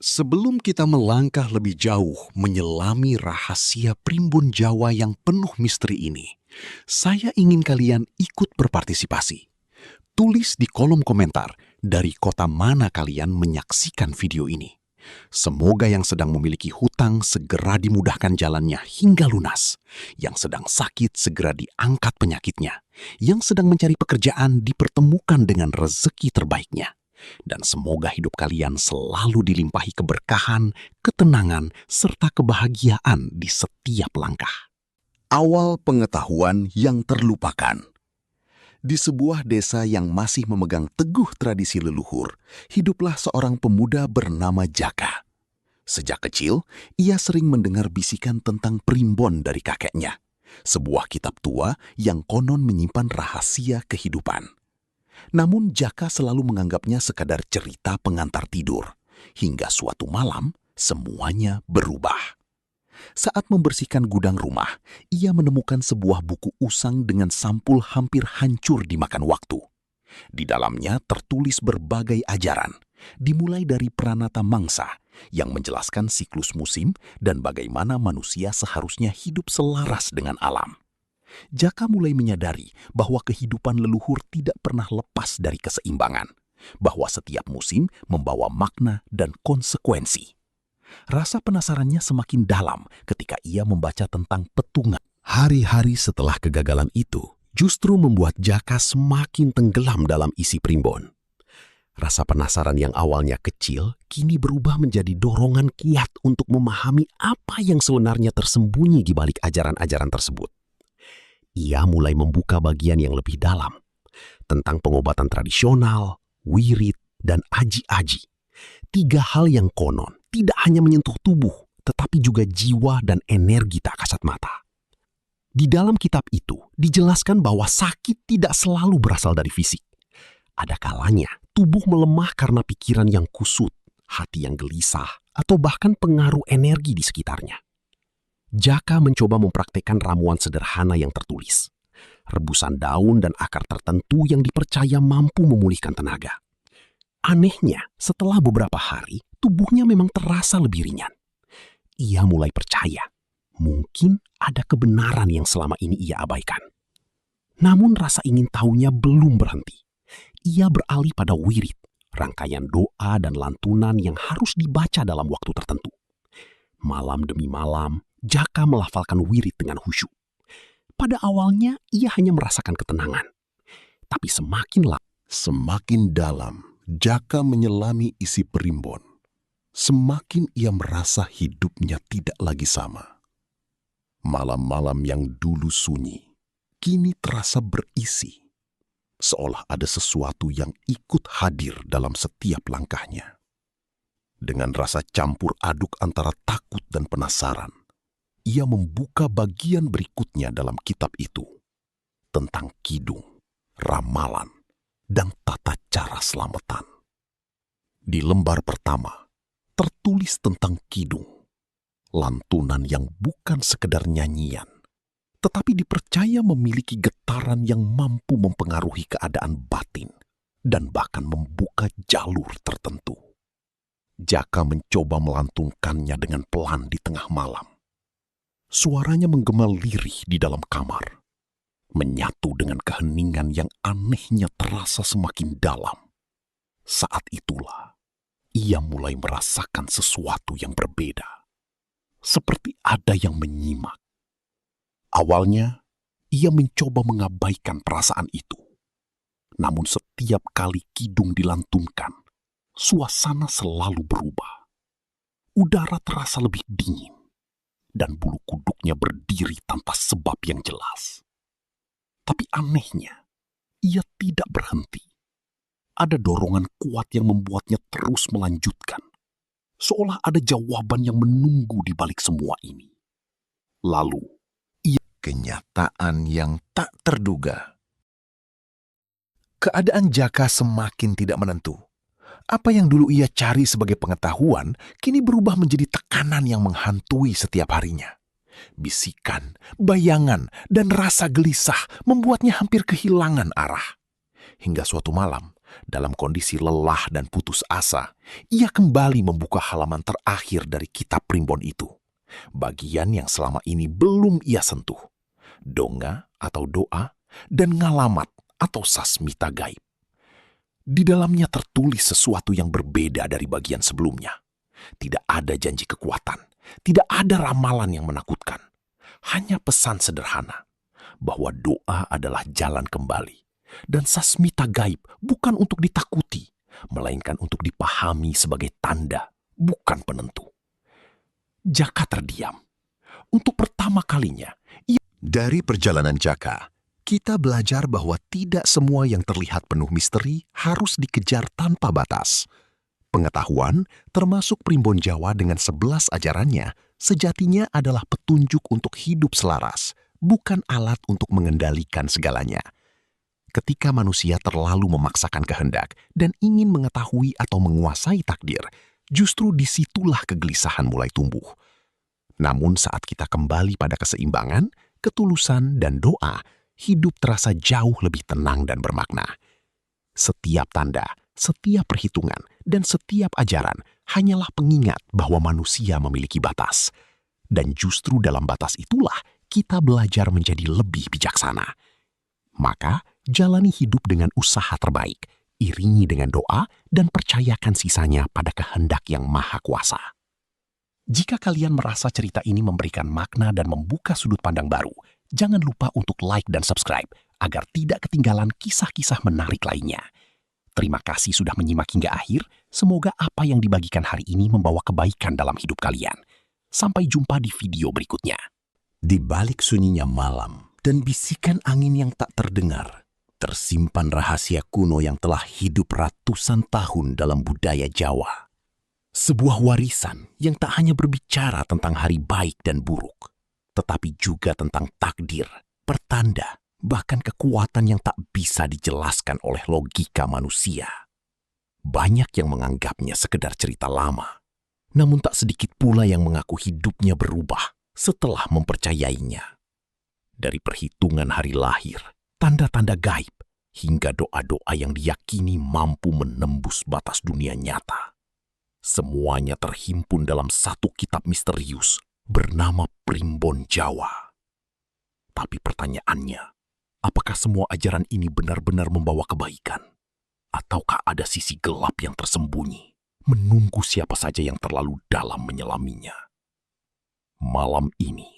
Sebelum kita melangkah lebih jauh menyelami rahasia Primbon Jawa yang penuh misteri ini, saya ingin kalian ikut berpartisipasi. Tulis di kolom komentar dari kota mana kalian menyaksikan video ini. Semoga yang sedang memiliki hutang segera dimudahkan jalannya hingga lunas. Yang sedang sakit segera diangkat penyakitnya. Yang sedang mencari pekerjaan dipertemukan dengan rezeki terbaiknya. Dan semoga hidup kalian selalu dilimpahi keberkahan, ketenangan, serta kebahagiaan di setiap langkah. Awal pengetahuan yang terlupakan. Di sebuah desa yang masih memegang teguh tradisi leluhur, hiduplah seorang pemuda bernama Jaka. Sejak kecil, ia sering mendengar bisikan tentang primbon dari kakeknya, sebuah kitab tua yang konon menyimpan rahasia kehidupan. Namun Jaka selalu menganggapnya sekadar cerita pengantar tidur, hingga suatu malam semuanya berubah. Saat membersihkan gudang rumah, ia menemukan sebuah buku usang dengan sampul hampir hancur dimakan waktu. Di dalamnya tertulis berbagai ajaran, dimulai dari pranata mangsa yang menjelaskan siklus musim dan bagaimana manusia seharusnya hidup selaras dengan alam. Jaka mulai menyadari bahwa kehidupan leluhur tidak pernah lepas dari keseimbangan, bahwa setiap musim membawa makna dan konsekuensi. Rasa penasarannya semakin dalam ketika ia membaca tentang petungan. Hari-hari setelah kegagalan itu justru membuat Jaka semakin tenggelam dalam isi primbon. Rasa penasaran yang awalnya kecil kini berubah menjadi dorongan kuat untuk memahami apa yang sebenarnya tersembunyi di balik ajaran-ajaran tersebut. Ia mulai membuka bagian yang lebih dalam tentang pengobatan tradisional, wirid, dan aji-aji. 3 hal yang konon tidak hanya menyentuh tubuh, tetapi juga jiwa dan energi tak kasat mata. Di dalam kitab itu dijelaskan bahwa sakit tidak selalu berasal dari fisik. Ada kalanya tubuh melemah karena pikiran yang kusut, hati yang gelisah, atau bahkan pengaruh energi di sekitarnya. Jaka mencoba mempraktekkan ramuan sederhana yang tertulis. Rebusan daun dan akar tertentu yang dipercaya mampu memulihkan tenaga. Anehnya, setelah beberapa hari, tubuhnya memang terasa lebih ringan. Ia mulai percaya, mungkin ada kebenaran yang selama ini ia abaikan. Namun rasa ingin tahunya belum berhenti. Ia beralih pada wirid, rangkaian doa dan lantunan yang harus dibaca dalam waktu tertentu. Malam demi malam, Jaka melafalkan wirid dengan khusyuk. Pada awalnya, ia hanya merasakan ketenangan. Tapi semakin dalam, Jaka menyelami isi primbon. Semakin ia merasa hidupnya tidak lagi sama. Malam-malam yang dulu sunyi, kini terasa berisi. Seolah ada sesuatu yang ikut hadir dalam setiap langkahnya. Dengan rasa campur aduk antara takut dan penasaran, ia membuka bagian berikutnya dalam kitab itu. Tentang kidung, ramalan, dan tata cara selamatan. Di lembar pertama, tertulis tentang kidung, lantunan yang bukan sekedar nyanyian, tetapi dipercaya memiliki getaran yang mampu mempengaruhi keadaan batin dan bahkan membuka jalur tertentu. Jaka mencoba melantunkannya dengan pelan di tengah malam. Suaranya menggema lirih di dalam kamar, menyatu dengan keheningan yang anehnya terasa semakin dalam. Saat itulah, ia mulai merasakan sesuatu yang berbeda. Seperti ada yang menyimak. Awalnya, ia mencoba mengabaikan perasaan itu. Namun setiap kali kidung dilantunkan, suasana selalu berubah. Udara terasa lebih dingin, dan bulu kuduknya berdiri tanpa sebab yang jelas. Tapi anehnya, ia tidak berhenti. Ada dorongan kuat yang membuatnya terus melanjutkan. Seolah ada jawaban yang menunggu di balik semua ini. Lalu, kenyataan yang tak terduga. Keadaan Jaka semakin tidak menentu. Apa yang dulu ia cari sebagai pengetahuan, kini berubah menjadi tekanan yang menghantui setiap harinya. Bisikan, bayangan, dan rasa gelisah membuatnya hampir kehilangan arah. Hingga suatu malam, Dalam kondisi lelah dan putus asa, ia kembali membuka halaman terakhir dari kitab primbon itu. Bagian yang selama ini belum ia sentuh. Donga atau doa dan ngalamat atau sasmita gaib. Di dalamnya tertulis sesuatu yang berbeda dari bagian sebelumnya. Tidak ada janji kekuatan, tidak ada ramalan yang menakutkan. Hanya pesan sederhana bahwa doa adalah jalan kembali. Dan sasmita gaib bukan untuk ditakuti, melainkan untuk dipahami sebagai tanda, bukan penentu. Jaka terdiam. Untuk pertama kalinya, Dari perjalanan Jaka, kita belajar bahwa tidak semua yang terlihat penuh misteri harus dikejar tanpa batas. Pengetahuan, termasuk primbon Jawa dengan 11 ajarannya, sejatinya adalah petunjuk untuk hidup selaras, bukan alat untuk mengendalikan segalanya. Ketika manusia terlalu memaksakan kehendak dan ingin mengetahui atau menguasai takdir, justru disitulah kegelisahan mulai tumbuh. Namun saat kita kembali pada keseimbangan, ketulusan, dan doa, hidup terasa jauh lebih tenang dan bermakna. Setiap tanda, setiap perhitungan, dan setiap ajaran hanyalah pengingat bahwa manusia memiliki batas. Dan justru dalam batas itulah kita belajar menjadi lebih bijaksana. Maka, jalani hidup dengan usaha terbaik, iringi dengan doa, dan percayakan sisanya pada kehendak yang maha kuasa. Jika kalian merasa cerita ini memberikan makna dan membuka sudut pandang baru, jangan lupa untuk like dan subscribe agar tidak ketinggalan kisah-kisah menarik lainnya. Terima kasih sudah menyimak hingga akhir. Semoga apa yang dibagikan hari ini membawa kebaikan dalam hidup kalian. Sampai jumpa di video berikutnya. Di balik sunyinya malam dan bisikan angin yang tak terdengar, tersimpan rahasia kuno yang telah hidup ratusan tahun dalam budaya Jawa. Sebuah warisan yang tak hanya berbicara tentang hari baik dan buruk, tetapi juga tentang takdir, pertanda, bahkan kekuatan yang tak bisa dijelaskan oleh logika manusia. Banyak yang menganggapnya sekedar cerita lama, namun tak sedikit pula yang mengaku hidupnya berubah setelah mempercayainya. Dari perhitungan hari lahir, tanda-tanda gaib, hingga doa-doa yang diyakini mampu menembus batas dunia nyata. Semuanya terhimpun dalam satu kitab misterius bernama Primbon Jawa. Tapi pertanyaannya, apakah semua ajaran ini benar-benar membawa kebaikan? Ataukah ada sisi gelap yang tersembunyi, menunggu siapa saja yang terlalu dalam menyelaminya? Malam ini,